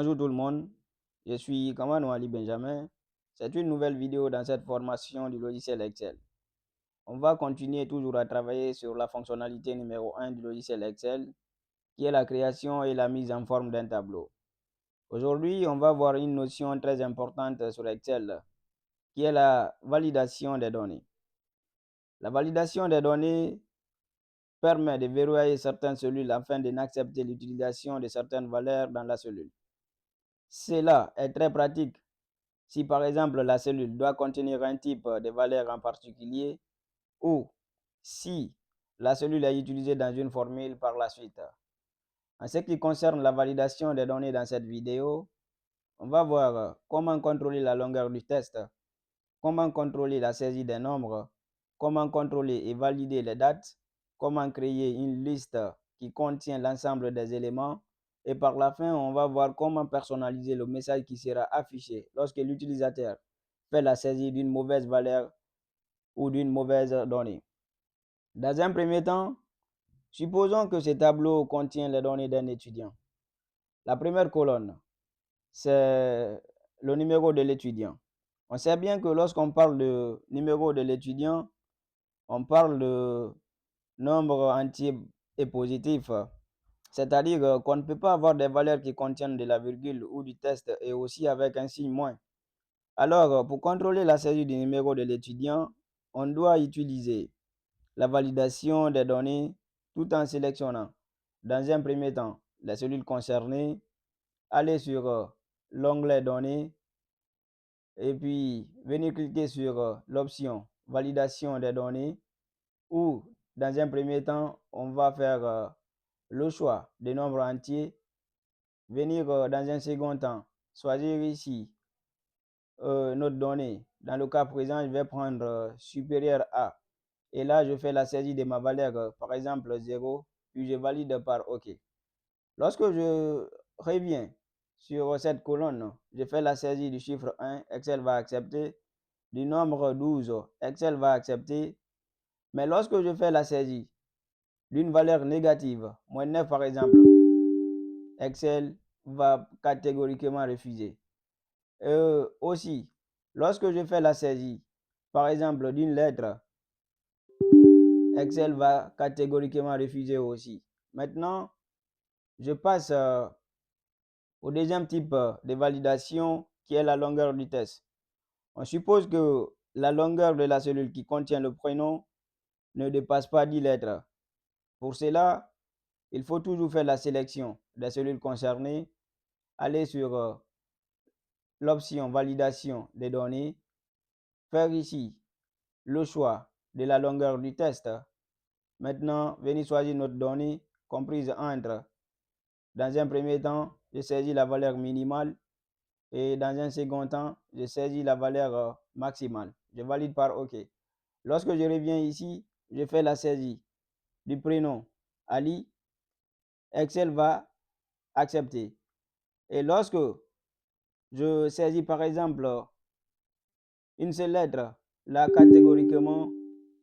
Bonjour tout le monde, je suis Kamano Ali Benjamin. C'est une nouvelle vidéo dans cette formation du logiciel Excel. On va continuer toujours à travailler sur la fonctionnalité numéro 1 du logiciel Excel, qui est la création et la mise en forme d'un tableau. Aujourd'hui, on va voir une notion très importante sur Excel, qui est la validation des données. La validation des données permet de verrouiller certaines cellules afin de n'accepter l'utilisation de certaines valeurs dans la cellule. Cela est très pratique si par exemple la cellule doit contenir un type de valeur en particulier ou si la cellule est utilisée dans une formule par la suite. En ce qui concerne la validation des données dans cette vidéo, on va voir comment contrôler la longueur du test, comment contrôler la saisie des nombres, comment contrôler et valider les dates, comment créer une liste qui contient l'ensemble des éléments et par la fin, on va voir comment personnaliser le message qui sera affiché lorsque l'utilisateur fait la saisie d'une mauvaise valeur ou d'une mauvaise donnée. Dans un premier temps, supposons que ce tableau contient les données d'un étudiant. La première colonne, c'est le numéro de l'étudiant. On sait bien que lorsqu'on parle de numéro de l'étudiant, on parle de nombre entier et positif. C'est-à-dire qu'on ne peut pas avoir des valeurs qui contiennent de la virgule ou du test et aussi avec un signe moins. Alors, pour contrôler la saisie du numéro de l'étudiant, on doit utiliser la validation des données tout en sélectionnant, dans un premier temps, les cellules concernées, aller sur l'onglet Données et puis venir cliquer sur l'option Validation des données où, dans un premier temps, on va faire le choix des nombres entiers, venir dans un second temps, choisir ici notre donnée. Dans le cas présent, je vais prendre supérieur à. Et là, je fais la saisie de ma valeur, par exemple 0, puis je valide par OK. Lorsque je reviens sur cette colonne, je fais la saisie du chiffre 1, Excel va accepter. Du nombre 12, Excel va accepter. Mais lorsque je fais la saisie d'une valeur négative, moins 9 par exemple, Excel va catégoriquement refuser. Aussi, lorsque je fais la saisie, par exemple, d'une lettre, Excel va catégoriquement refuser aussi. Maintenant, je passe au deuxième type de validation qui est la longueur du test. On suppose que la longueur de la cellule qui contient le prénom ne dépasse pas 10 lettres. Pour cela, il faut toujours faire la sélection des cellules concernées, aller sur l'option validation des données, faire ici le choix de la longueur du test. Maintenant, venir choisir notre donnée comprise entre, dans un premier temps, je saisis la valeur minimale et dans un second temps, je saisis la valeur maximale. Je valide par OK. Lorsque je reviens ici, je fais la saisie du prénom Ali. Excel va accepter. Et lorsque je saisis par exemple une seule lettre, là catégoriquement,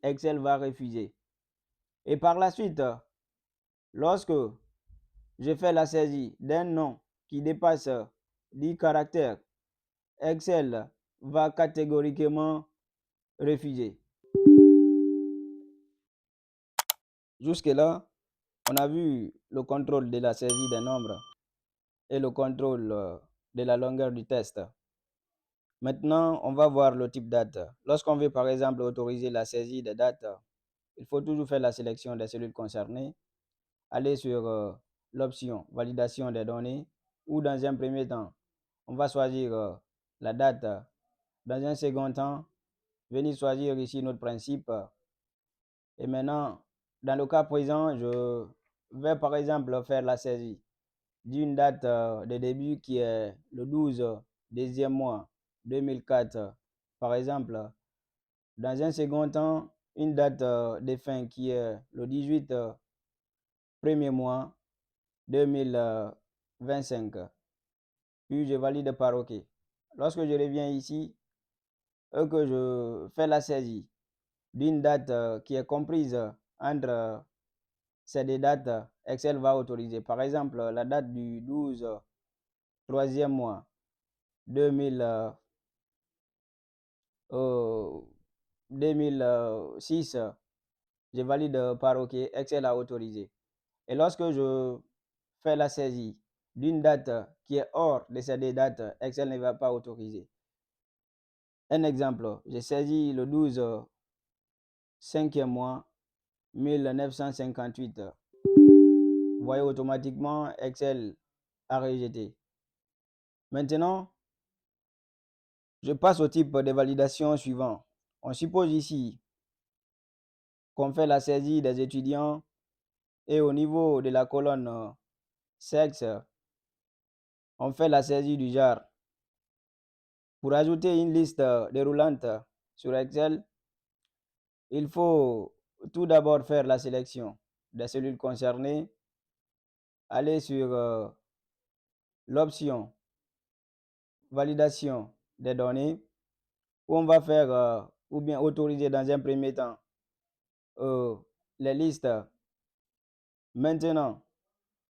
Excel va refuser. Et par la suite, lorsque je fais la saisie d'un nom qui dépasse 10 caractères, Excel va catégoriquement refuser. Jusque-là, on a vu le contrôle de la saisie des nombres et le contrôle de la longueur du test. Maintenant, on va voir le type date. Lorsqu'on veut par exemple autoriser la saisie des dates, il faut toujours faire la sélection des cellules concernées, aller sur l'option validation des données ou dans un premier temps, on va choisir la date. Dans un second temps, venir choisir ici notre principe. Et maintenant, dans le cas présent, je vais par exemple faire la saisie d'une date de début qui est le 12 deuxième mois 2004. Par exemple, dans un second temps, une date de fin qui est le 18 premier mois 2025. Puis je valide par OK. Lorsque je reviens ici, et que je fais la saisie d'une date qui est comprise entre ces deux dates, Excel va autoriser. Par exemple, la date du 12 troisième mois 2006, je valide par OK, Excel a autorisé. Et lorsque je fais la saisie d'une date qui est hors de ces deux dates, Excel ne va pas autoriser. Un exemple, j'ai saisi le 12 5e mois 1958. Vous voyez, automatiquement, Excel a rejeté. Maintenant, je passe au type de validation suivant. On suppose ici qu'on fait la saisie des étudiants et au niveau de la colonne sexe, on fait la saisie du genre. Pour ajouter une liste déroulante sur Excel, il faut tout d'abord faire la sélection des cellules concernées, aller sur l'option validation des données, où on va faire ou bien autoriser dans un premier temps les listes. Maintenant,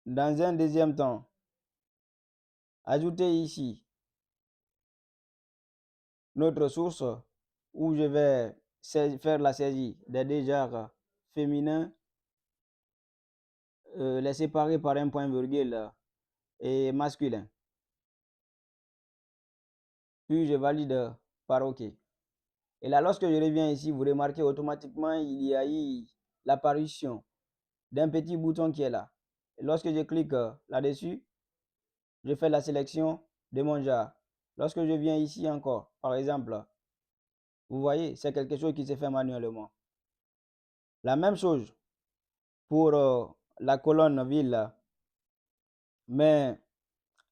dans un deuxième temps, ajouter ici notre source où je vais faire la saisie des deux genres féminins, les séparer par un point virgule et masculin. Puis je valide par OK. Et là, lorsque je reviens ici, vous remarquez automatiquement, il y a eu l'apparition d'un petit bouton qui est là. Et lorsque je clique là-dessus, je fais la sélection de mon genre. Lorsque je viens ici encore, par exemple, vous voyez, c'est quelque chose qui se fait manuellement. La même chose pour la colonne ville, mais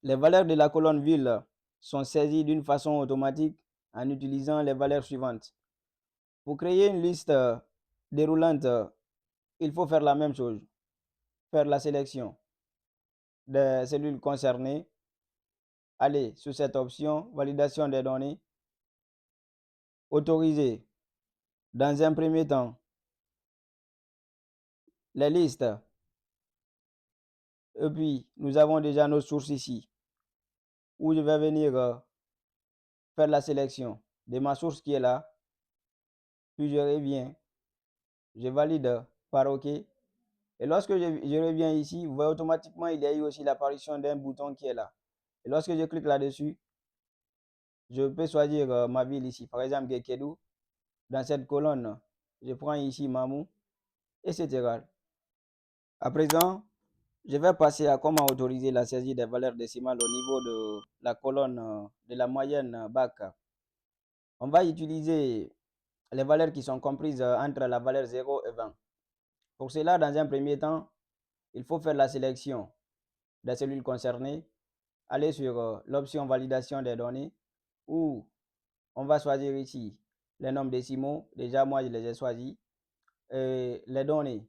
les valeurs de la colonne ville sont saisies d'une façon automatique en utilisant les valeurs suivantes. Pour créer une liste déroulante, il faut faire la même chose, faire la sélection des cellules concernées, aller sur cette option, validation des données, autoriser dans un premier temps les listes, et puis nous avons déjà nos sources ici, où je vais venir faire la sélection de ma source qui est là, puis je reviens, je valide par OK. Et lorsque je reviens ici, vous voyez automatiquement, il y a eu aussi l'apparition d'un bouton qui est là. Et lorsque je clique là-dessus, je peux choisir ma ville ici, par exemple Gekedou. Dans cette colonne, je prends ici Mamou, etc. À présent, je vais passer à comment autoriser la saisie des valeurs décimales au niveau de la colonne de la moyenne BAC. On va utiliser les valeurs qui sont comprises entre la valeur 0 et 20. Pour cela, dans un premier temps, il faut faire la sélection des cellules concernées, aller sur l'option validation des données, où on va choisir ici les nombres décimaux. Déjà, moi, je les ai choisis. Et les données,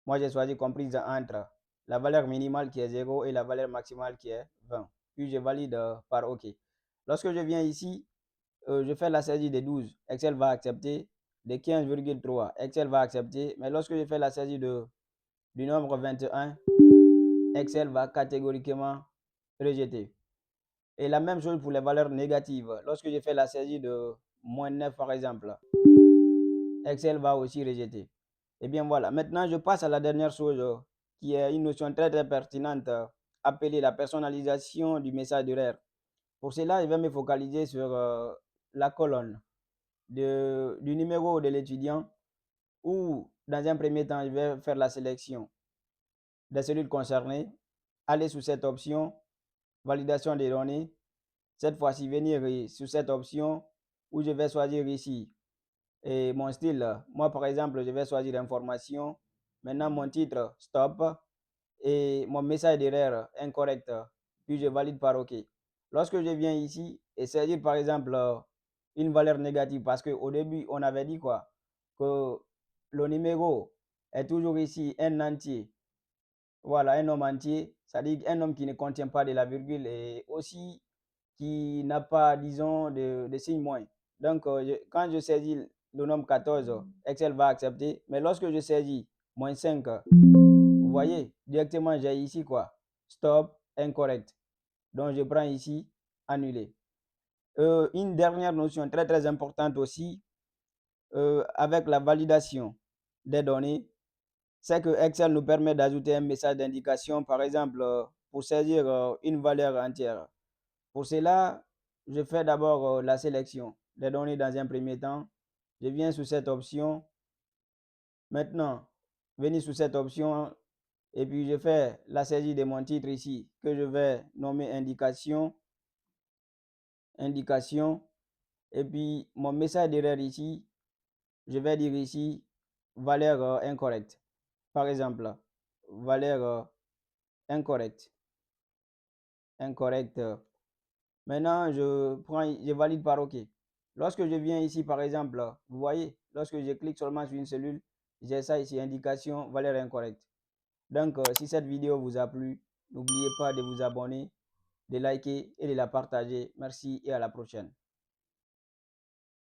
moi, j'ai choisi comprises entre la valeur minimale qui est 0 et la valeur maximale qui est 20. Puis, je valide par OK. Lorsque je viens ici, je fais la saisie des 12. Excel va accepter. Des 15,3, Excel va accepter. Mais lorsque je fais la saisie du nombre 21, Excel va catégoriquement rejeter. Et la même chose pour les valeurs négatives. Lorsque je fais la saisie de -9 par exemple, Excel va aussi rejeter. Et bien voilà, maintenant je passe à la dernière chose qui est une notion très très pertinente appelée la personnalisation du message d'erreur. Pour cela, je vais me focaliser sur la colonne du numéro de l'étudiant où dans un premier temps, je vais faire la sélection des cellules concernées, aller sur cette option, validation des données, cette fois-ci venir sur cette option où je vais choisir ici et mon style. Moi, par exemple, je vais choisir information. Maintenant, mon titre, stop. Et mon message d'erreur, incorrect. Puis je valide par OK. Lorsque je viens ici et saisir, par exemple, une valeur négative, parce qu'au début, on avait dit quoi? Que le numéro est toujours ici un entier. Voilà, un nombre entier, c'est-à-dire un nombre qui ne contient pas de la virgule et aussi qui n'a pas, disons, de signe moins. Donc, quand je saisis le nombre 14, Excel va accepter. Mais lorsque je saisis -5, vous voyez, directement, j'ai ici quoi? Stop, incorrect. Donc, je prends ici annuler. Une dernière notion très importante aussi, avec la validation des données, c'est que Excel nous permet d'ajouter un message d'indication, par exemple, pour saisir une valeur entière. Pour cela, je fais d'abord la sélection des données dans un premier temps. Je viens sous cette option. Maintenant, venir sous cette option et puis je fais la saisie de mon titre ici que je vais nommer indication. Indication. Et puis mon message d'erreur ici, je vais dire ici valeur incorrecte. Par exemple, valeur incorrecte. Incorrecte. Maintenant, je valide par OK. Lorsque je viens ici, par exemple, vous voyez, lorsque je clique seulement sur une cellule, j'ai ça ici, indication, valeur incorrecte. Donc, si cette vidéo vous a plu, n'oubliez pas de vous abonner, de liker et de la partager. Merci et à la prochaine.